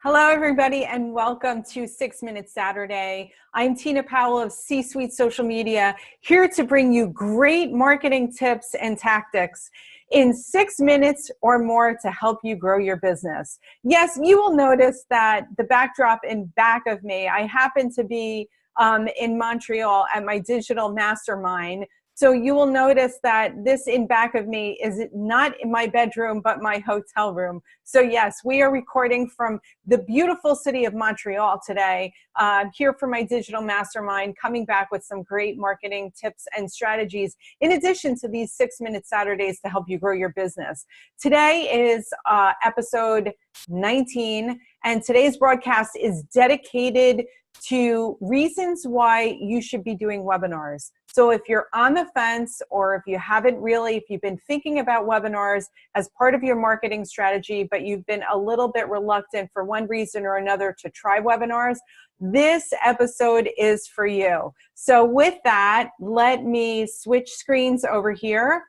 Hello, everybody, and welcome to 6 Minute Saturday. I'm Tina Powell of C-Suite Social Media, here to bring you great marketing tips and tactics in 6 minutes or more to help you grow your business. Yes, you will notice that the backdrop in back of me, I happen to be in Montreal at my digital mastermind. So you will notice that this in back of me is not in my bedroom, but my hotel room. So yes, we are recording from the beautiful city of Montreal today, here for my digital mastermind, coming back with some great marketing tips and strategies, in addition to these 6 Minute Saturdays to help you grow your business. Today is episode 19, and today's broadcast is dedicated to reasons why you should be doing webinars. So if you're on the fence, or if you've been thinking about webinars as part of your marketing strategy, but you've been a little bit reluctant for one reason or another to try webinars, this episode is for you. So with that, let me switch screens over here.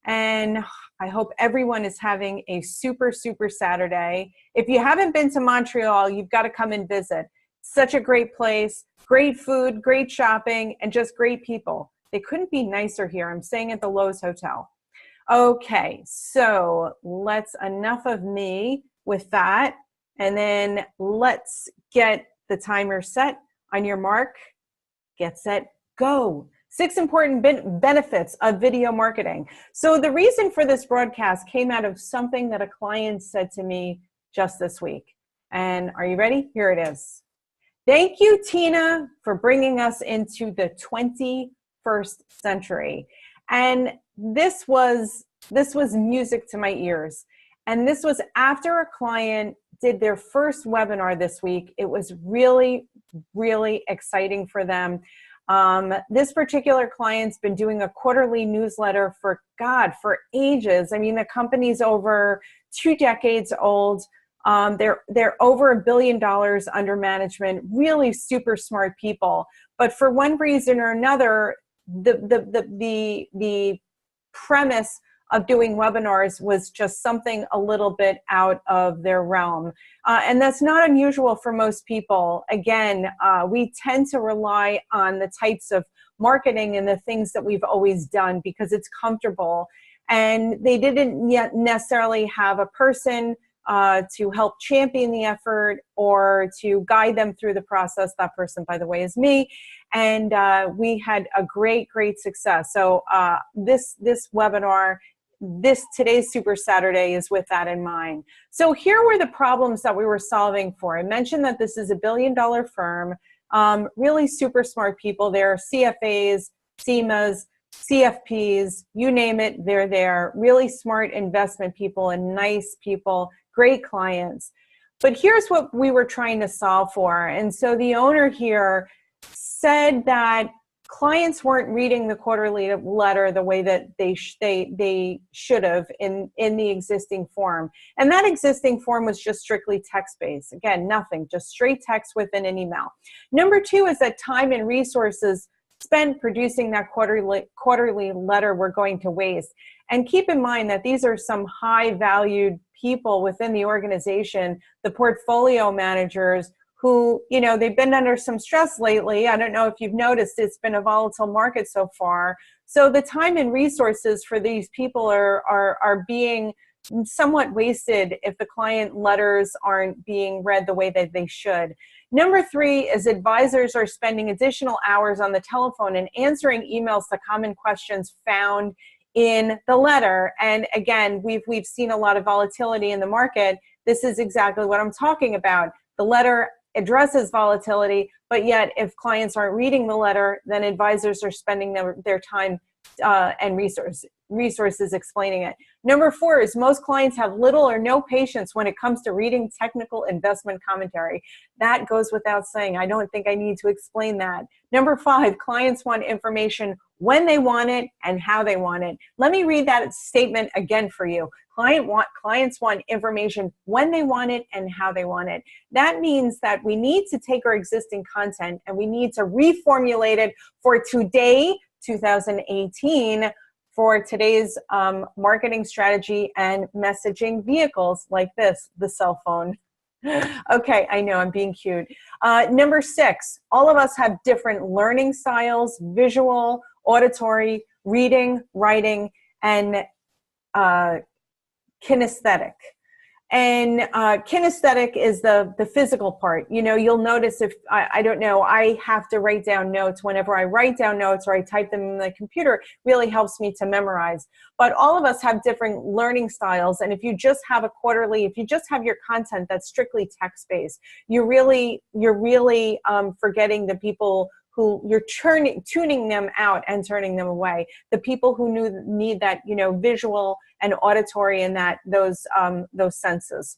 And I hope everyone is having a super, super Saturday. If you haven't been to Montreal, you've got to come and visit. Such a great place, great food, great shopping, and just great people. They couldn't be nicer here. I'm staying at the Lowe's Hotel. Okay, so enough of me with that. And then let's get the timer set. On your mark, get set, go. 6 important benefits of video marketing. So the reason for this broadcast came out of something that a client said to me just this week. And are you ready? Here it is. Thank you, Tina, for bringing us into the 21st century. And this was music to my ears. And this was after a client did their first webinar this week. It was really, really exciting for them. This particular client's been doing a quarterly newsletter for ages. I mean, the company's over 2 decades old. They're over $1 billion under management, really super smart people. But for one reason or another, the premise of doing webinars was just something a little bit out of their realm. And that's not unusual for most people. Again, we tend to rely on the types of marketing and the things that we've always done because it's comfortable. And they didn't yet necessarily have a person to help champion the effort or to guide them through the process. That person, by the way, is me. And we had a great, great success. So this webinar, today's Super Saturday is with that in mind. So here were the problems that we were solving for. I mentioned that this is a $1 billion firm, really super smart people. They're CFAs, CMAs, CFPs, you name it, they're there. Really smart investment people and nice people, great clients. But here's what we were trying to solve for. And so the owner here said that clients weren't reading the quarterly letter the way that they should have in the existing form. And that existing form was just strictly text-based. Again, nothing, just straight text within an email. Number 2 is that time and resources spent producing that quarterly letter we're going to waste. And keep in mind that these are some high-valued people within the organization, the portfolio managers, who, they've been under some stress lately. I don't know if you've noticed, it's been a volatile market so far. So the time and resources for these people are being somewhat wasted if the client letters aren't being read the way that they should. Number 3 is advisors are spending additional hours on the telephone and answering emails to common questions found in the letter. And again, we've seen a lot of volatility in the market. This is exactly what I'm talking about. The letter addresses volatility, but yet if clients aren't reading the letter, then advisors are spending their time and resources explaining it. Number 4 is most clients have little or no patience when it comes to reading technical investment commentary. That goes without saying. I don't think I need to explain that. Number 5, clients want information when they want it and how they want it. Let me read that statement again for you. Clients want information when they want it and how they want it. That means that we need to take our existing content and we need to reformulate it for today, 2018, for today's marketing strategy and messaging vehicles like this, the cell phone. Okay, I know I'm being cute. Number 6, all of us have different learning styles: visual, auditory, reading, writing, and uh, kinesthetic. And kinesthetic is the physical part. You know, you'll notice if, I don't know, I have to write down notes. Whenever I write down notes or I type them in the computer, really helps me to memorize. But all of us have different learning styles. And if you just have a quarterly, if you just have your content that's strictly text-based, you're really forgetting the people who you're tuning them out and turning them away. The people who need that, you know, visual and auditory and those senses.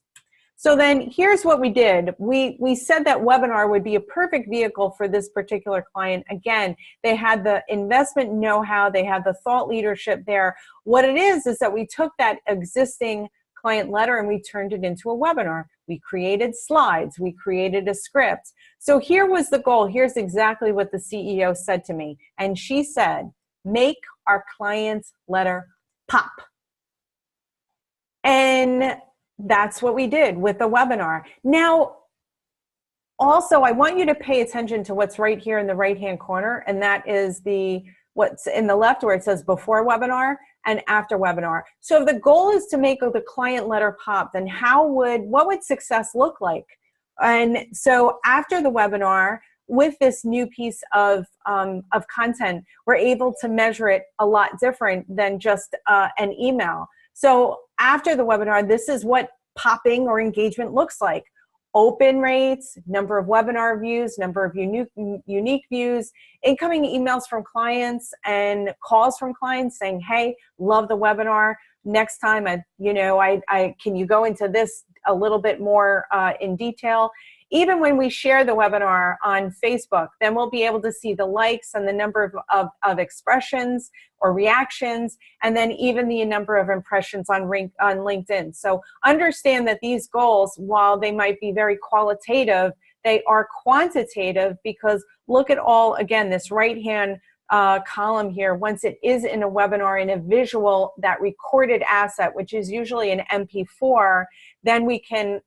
So then here's what we did. We said that webinar would be a perfect vehicle for this particular client. Again, they had the investment know-how, they had the thought leadership there. What it is that we took that existing client letter and we turned it into a webinar. We created slides, we created a script. So here was the goal. Here's exactly what the CEO said to me. And she said, make our client's letter pop. And that's what we did with the webinar. Now, also, I want you to pay attention to what's right here in the right-hand corner, and that is what's in the left where it says before webinar and after webinar. So if the goal is to make the client letter pop, then what would success look like? And so after the webinar, with this new piece of content, we're able to measure it a lot different than just an email. So after the webinar, this is what popping or engagement looks like. Open rates, number of webinar views, number of unique views, incoming emails from clients and calls from clients saying, hey, love the webinar. Next time, can you go into this a little bit more in detail? Even when we share the webinar on Facebook, then we'll be able to see the likes and the number of expressions or reactions, and then even the number of impressions on LinkedIn. So understand that these goals, while they might be very qualitative, they are quantitative, because look at again, this right-hand column here. Once it is in a webinar, in a visual, that recorded asset, which is usually an MP4, then we can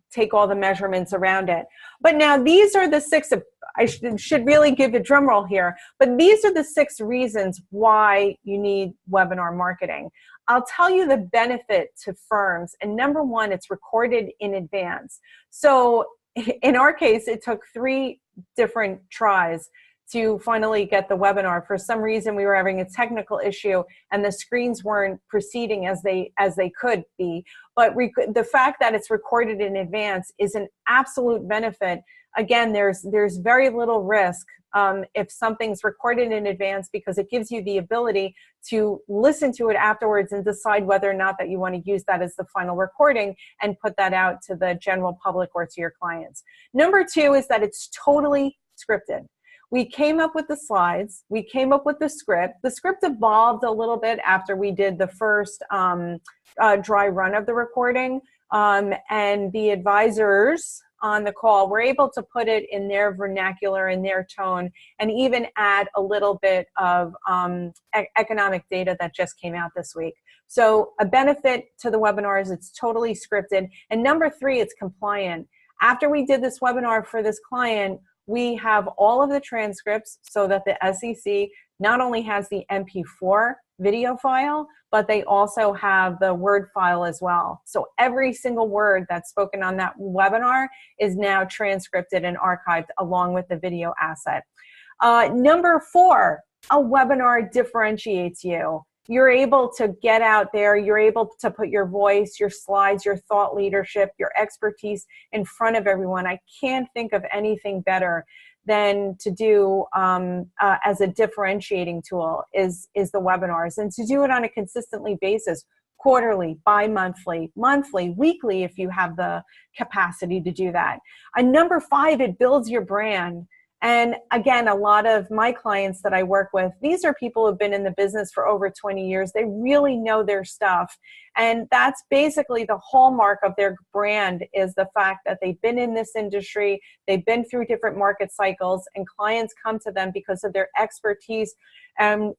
take all the measurements around it. But now these are the 6, I should really give a drum roll here, but these are the 6 reasons why you need webinar marketing. I'll tell you the benefit to firms. And number 1, it's recorded in advance. So in our case, it took 3 different tries to finally get the webinar. For some reason, we were having a technical issue and the screens weren't proceeding as they could be. But the fact that it's recorded in advance is an absolute benefit. Again, there's very little risk if something's recorded in advance, because it gives you the ability to listen to it afterwards and decide whether or not that you want to use that as the final recording and put that out to the general public or to your clients. Number 2 is that it's totally scripted. We came up with the slides, we came up with the script. The script evolved a little bit after we did the first dry run of the recording, and the advisors on the call were able to put it in their vernacular, in their tone, and even add a little bit of economic data that just came out this week. So a benefit to the webinar is it's totally scripted. And number 3, it's compliant. After we did this webinar for this client, we have all of the transcripts so that the SEC not only has the MP4 video file, but they also have the Word file as well. So every single word that's spoken on that webinar is now transcribed and archived along with the video asset. Number 4, a webinar differentiates you. You're able to get out there, you're able to put your voice, your slides, your thought leadership, your expertise in front of everyone. I can't think of anything better than to do as a differentiating tool is the webinars, and to do it on a consistently basis, quarterly, bi-monthly, monthly, weekly, if you have the capacity to do that. Number 5, it builds your brand. And again, a lot of my clients that I work with, these are people who've been in the business for over 20 years. They really know their stuff. And that's basically the hallmark of their brand, is the fact that they've been in this industry, they've been through different market cycles, and clients come to them because of their expertise and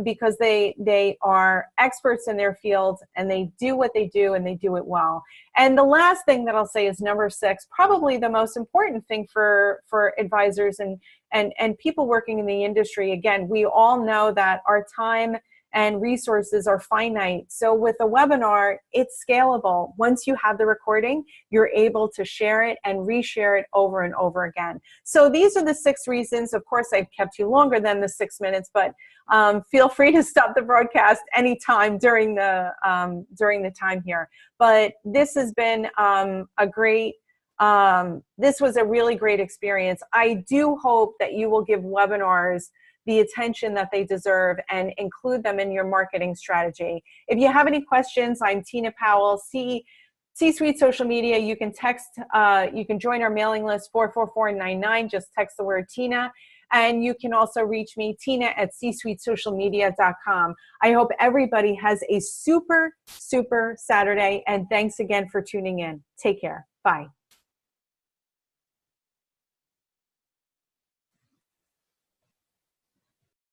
because they are experts in their field, and they do what they do, and they do it well. And the last thing that I'll say is number 6, probably the most important thing for advisors and people working in the industry. Again, we all know that our time and resources are finite. So with a webinar, it's scalable. Once you have the recording, you're able to share it and reshare it over and over again. So these are the 6 reasons. Of course, I've kept you longer than the 6 minutes, but feel free to stop the broadcast anytime during the time here. But this has been this was a really great experience. I do hope that you will give webinars the attention that they deserve and include them in your marketing strategy. If you have any questions, I'm Tina Powell, C-Suite Social Media. You can you can join our mailing list, 44499. Just text the word Tina. And you can also reach me, tina@csuitesocialmedia.com. I hope everybody has a super, super Saturday. And thanks again for tuning in. Take care. Bye.